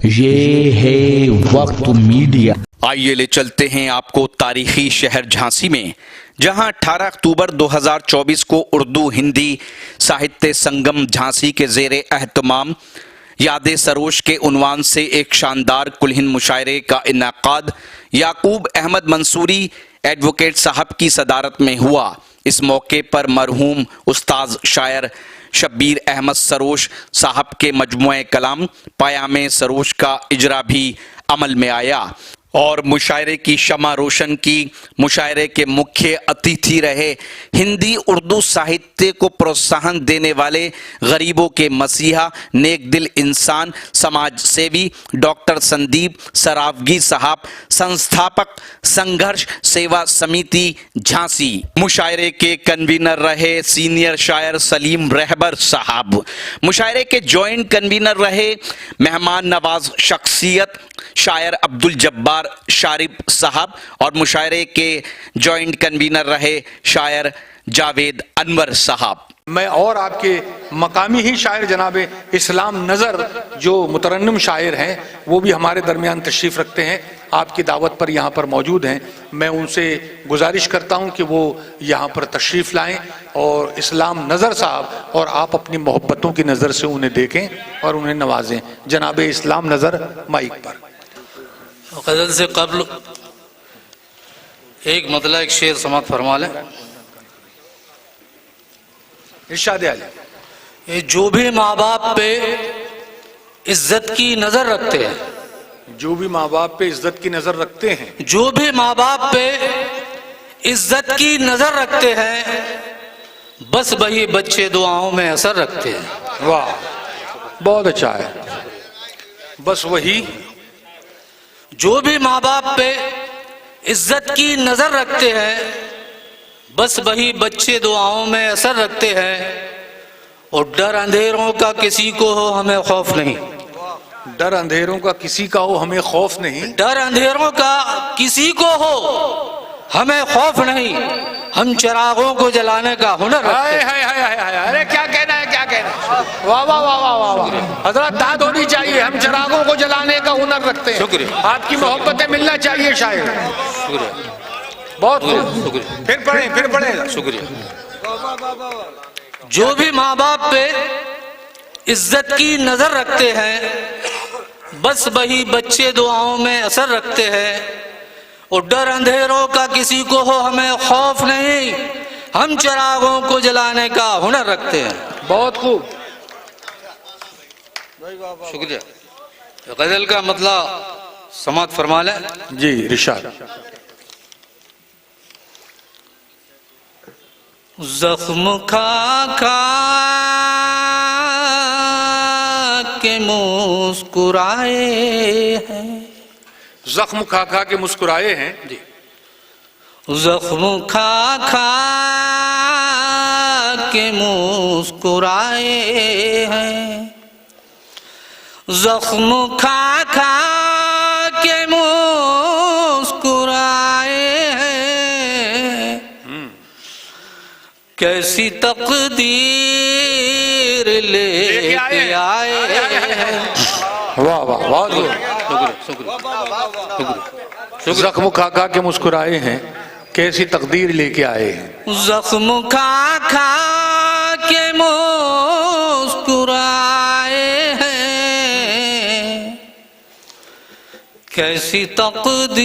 ये है वक्त मीडिया। आइए ले चलते हैं आपको तारीखी शहर झांसी में, जहां 18 अक्टूबर 2024 को उर्दू हिंदी साहित्य संगम झांसी के ज़ेरे एहतमाम यादे सरोश के उन्वान से एक शानदार कुलहिन मुशायरे का इनेकाद याकूब अहमद मंसूरी एडवोकेट साहब की सदारत में हुआ। इस मौके पर मरहूम उस्ताद शायर शब्बीर अहमद सरोश साहब के मजमुए कलाम पयामे सरोश का इजरा भी अमल में आया और मुशायरे की शमा रोशन की। मुशायरे के मुख्य अतिथि रहे हिंदी उर्दू साहित्य को प्रोत्साहन देने वाले गरीबों के मसीहा नेक दिल इंसान समाज सेवी डॉक्टर संदीप सरावगी साहब, संस्थापक संघर्ष सेवा समिति झांसी। मुशायरे के कन्वीनर रहे सीनियर शायर सलीम रहबर साहब। मुशायरे के जॉइंट कन्वीनर रहे मेहमान नवाज शख्सियत शायर अब्दुल जब्बार शारिफ साहब और मुशायरे के जॉइंट कन्वीनर रहे शायर जावेद अनवर साहब। मैं और आपके मकामी ही शायर जनाब इस्लाम नज़र जो मुतरन्निम शायर हैं वो भी हमारे दरमियान तशरीफ़ रखते हैं, आपकी दावत पर यहाँ पर मौजूद हैं। मैं उनसे गुजारिश करता हूँ कि वो यहाँ पर तशरीफ़ लाएं और इस्लाम नज़र साहब और आप अपनी मोहब्बतों की नज़र से उन्हें देखें और उन्हें नवाजें। जनाब इस्लाम नज़र माइक पर। गज़ल से कब्ल एक मतला एक शेर समात फरमा लें। इरशाद आले। ये जो भी माँ बाप पे इज्जत की नजर रखते हैं, जो भी माँ बाप पे इज्जत की नजर रखते हैं, जो भी माँ बाप पे इज्जत की नजर रखते हैं, बस वही बच्चे दुआओं में असर रखते हैं। वाह, बहुत अच्छा है। बस वही जो भी माँ बाप पे इज्जत की नजर रखते हैं, बस वही बच्चे दुआओं में असर रखते हैं। और डर अंधेरों का किसी को हो हमें खौफ नहीं। डर अंधेरों का किसी का हो हमें खौफ नहीं। डर अंधेरों का किसी को हो हमें खौफ नहीं। हम चिरागों को जलाने का हुनर रखते हैं। अरे क्या कहना है, क्या कहना है। वाह वाह वाह वाह वाह वाह। हजरत दाद होनी चाहिए। हम चिरागों को जलाने का हुनर रखते हैं। शुक्रिया। आपकी मोहब्बतें मिलना चाहिए शायद। शुक्रिया, बहुत खूब। शुक्रिया। फिर पढ़े शुक्रिया। जो भी माँ बाप पे इज्जत की नजर रखते हैं, बस वही बच्चे दुआओं में असर रखते हैं। और डर अंधेरों का किसी को हो हमें खौफ नहीं। हम चिरागों को जलाने का हुनर रखते हैं। बहुत खूब। शुक्रिया। गजल का मतलब समात फरमा लें। जी इरशाद। जख्म खा खा के मुस्कुराए हैं। जख्म खा खा के मुस्कुराए हैं। जी। जख्म खा खा के मुस्कुराए हैं। जख्म खा खा के मुस्कुराए हैं। कैसी तकदीर लेके आए हैं। वाह वाह, बहुत जख्म खा खा के मुस्कुराए हैं, कैसी तकदीर लेके आए हैं। जख्म खा खा के मुस्कुराए हैं। कैसी तकदीर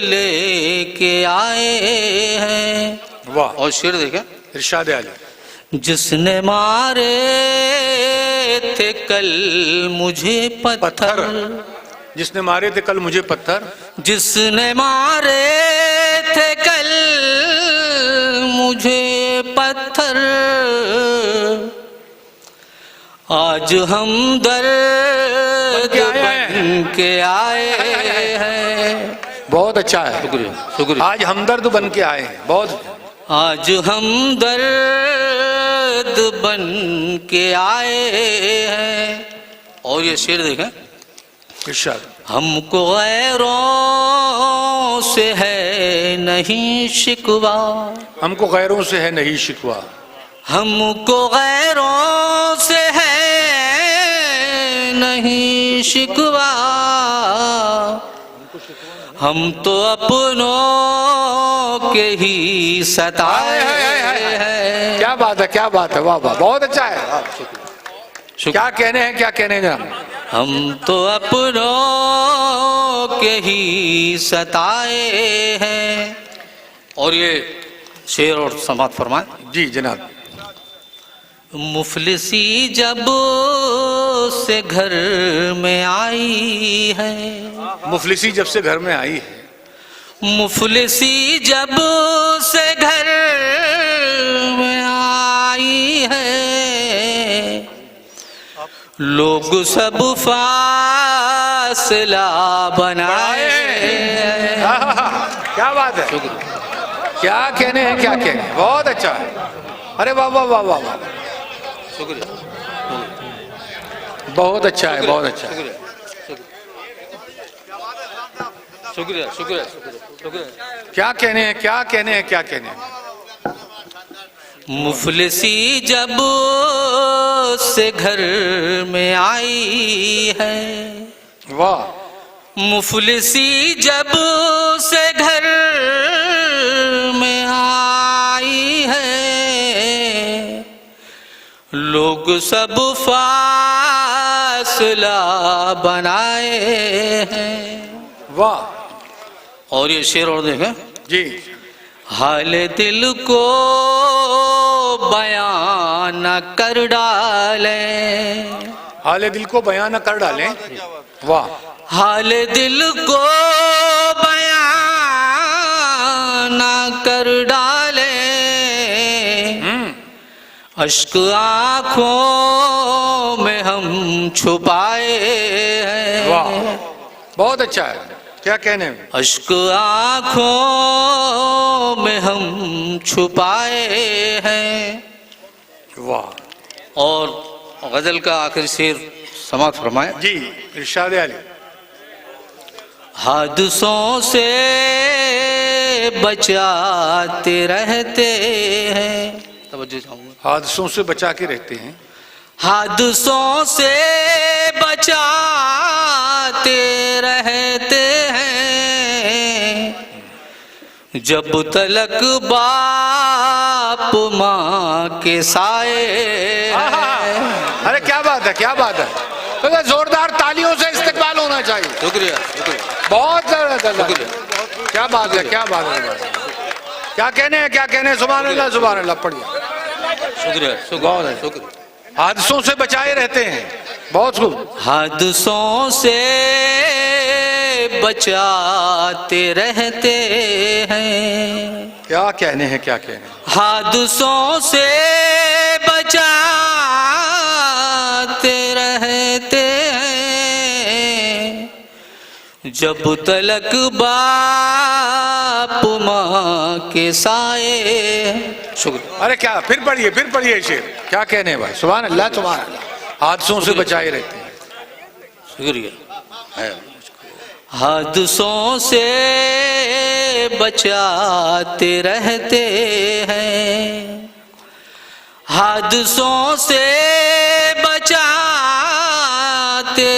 लेके आए हैं। वाह। और शेर देखें। इरशाद आले। जिसने मारे थे कल मुझे पत्थर। जिसने मारे थे कल मुझे पत्थर। जिसने मारे थे कल मुझे पत्थर, आज हम दर्द बन के आए हैं। बहुत अच्छा है। शुक्रिया, शुक्रिया। आज हमदर्द बन के आए हैं। बहुत। आज हम दर्द बन के आए हैं। और ये शेर देखें। इरशाद। हमको गैरों से है नहीं शिकवा। हमको गैरों से है नहीं शिकवा। हमको गैरों से है नहीं शिकवा, हम तो अपनों के ही सताए हैं। क्या बात है, क्या बात है, वाह वाह, बहुत अच्छा है। क्या कहने हैं, क्या कहने हैं जनाब? हम तो अपनों के ही सताए हैं। और ये शेर और समात फरमाए। जी जनाब। मुफलिसी जब से घर में आई है, मुफलिसी जब से घर में आई है, मुफलिसी जब से घर में आई है, लोग सब फासला बनाए हैं। क्या बात है, क्या कहने हैं, क्या कहने हैं, बहुत अच्छा है। अरे वाह वाह वाह वाह वाह, शुक्रिया, बहुत अच्छा है, बहुत अच्छा है। शुक्रिया शुक्रिया शुक्रिया। क्या कहने हैं, क्या कहने हैं, क्या कहने हैं? मुफलिसी जब से घर में आई है, वाह, मुफलिसी जब से घर में आई है, लोग सब फासला बनाए हैं। वाह। और ये शेर और देखें जी। हाल दिल को बयान न कर डाले, हाल दिल को बयान न कर डालें। वाह। हाल दिल को बयान न कर डाले, अश्क आँखों में हम छुपाए हैं। वाह, बहुत अच्छा है। क्या कहने हैं? अश्क आँखों में हम छुपाए हैं। वाह। और गजल का आखिरी शेर समाप्त फरमाए। जी, इरशाद आली। हादसों से बचाते रहते हैं, तवज्जो चाहूंगा, हादसों से बचा के रहते हैं, हादसों से बचाते रहते हैं, जब तलक बाप माँ के साए हैं। अरे क्या बात है, क्या बात है। तो जोरदार तालियों से इस्तकबाल होना चाहिए। शुक्रिया शुक्रिया, बहुत शुक्रिया। क्या बात है, क्या बात है। क्या कहने हैं, क्या कहने हैं? सुभान अल्लाह, सुभान अल्लाह। पढ़िए। शुक्रिया शुक्रिया शुक्रिया। हादसों से बचाए रहते हैं, बहुत खूब। हादसों से बचाते रहते हैं, क्या कहने हैं, क्या कहने हैं? हादसों से बचाते रहते हैं, जब तलक बाप माँ के साए। शुक्रिया। अरे क्या, फिर पढ़िए शेर। क्या कहने हैं भाई? सुभान अल्लाह, सुभान अल्लाह। हादसों से बचाए रहते हैं। शुक्रिया। हादसों से बचाते रहते हैं, हादसों से बचाते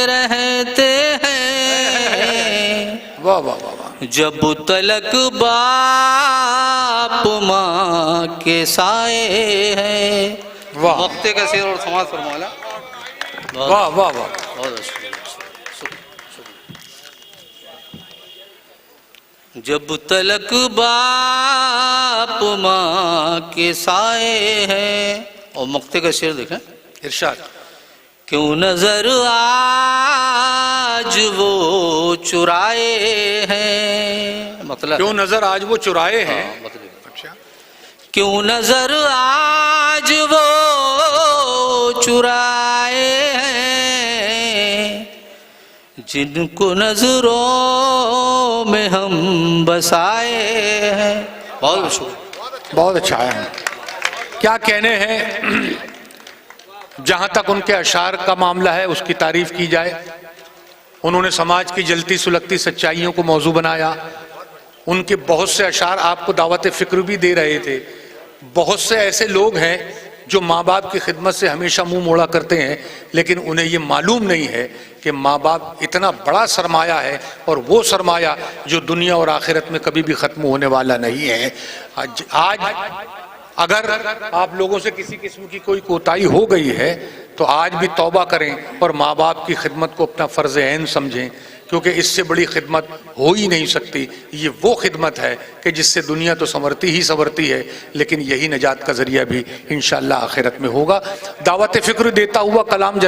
रहते हैं, वाह वाह वाह वाह। जब तलक बाप माँ के साए हैं। वाह। वक्ते का शेर और समाज फरमाला। वाह वाह वाह। बहुत शुक्रिया। जब तलक बाप माँ के साए हैं। और मक्ते का शेर देखें, इरशाद। क्यों नजर आज वो चुराए हैं, मतलब क्यों नजर आज वो चुराए हैं। मतलब अच्छा। क्यों नजर आज वो चुराए हैं, जिनको नजरों में हम बसाए हैं। बहुत शुक्रिया, बहुत अच्छा है। क्या कहने हैं? जहाँ तक उनके अशार का मामला है उसकी तारीफ की जाए। उन्होंने समाज की जलती सुलगती सच्चाइयों को मौजू बनाया। उनके बहुत से अशार आपको दावत फ़िक्र भी दे रहे थे। बहुत से ऐसे लोग हैं जो माँ बाप की खिदमत से हमेशा मुंह मोड़ा करते हैं, लेकिन उन्हें ये मालूम नहीं है कि माँ बाप इतना बड़ा सरमाया है, और वो सरमाया जो दुनिया और आखिरत में कभी भी ख़त्म होने वाला नहीं है। आज अगर आप लोगों से किसी किस्म की कोई कोताही हो गई है तो आज भी तौबा करें और माँ बाप की खिदमत को अपना फ़र्ज़ ऐन समझें, क्योंकि इससे बड़ी खिदमत हो ही नहीं सकती। ये वो खिदमत है कि जिससे दुनिया तो संवरती ही संवरती है, लेकिन यही निजात का ज़रिया भी इंशाअल्लाह आखिरत में होगा। दावत फ़िक्र देता हुआ कलाम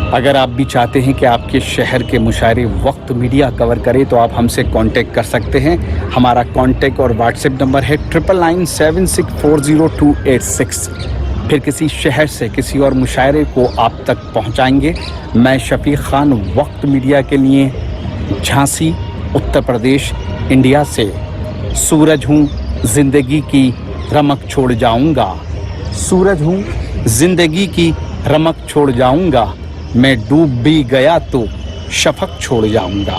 अगर आप भी चाहते हैं कि आपके शहर के मुशायरे वक्त मीडिया कवर करे तो आप हमसे कांटेक्ट कर सकते हैं। हमारा कांटेक्ट और व्हाट्सएप नंबर है 9997640286। फिर किसी शहर से किसी और मुशायरे को आप तक पहुंचाएंगे। मैं शफीक खान, वक्त मीडिया के लिए, झांसी, उत्तर प्रदेश, इंडिया से। सूरज हूँ, ज़िंदगी की रमक छोड़ जाऊँगा। सूरज हूँ, ज़िंदगी की रमक छोड़ जाऊँगा। मैं डूब भी गया तो शफक छोड़ जाऊँगा।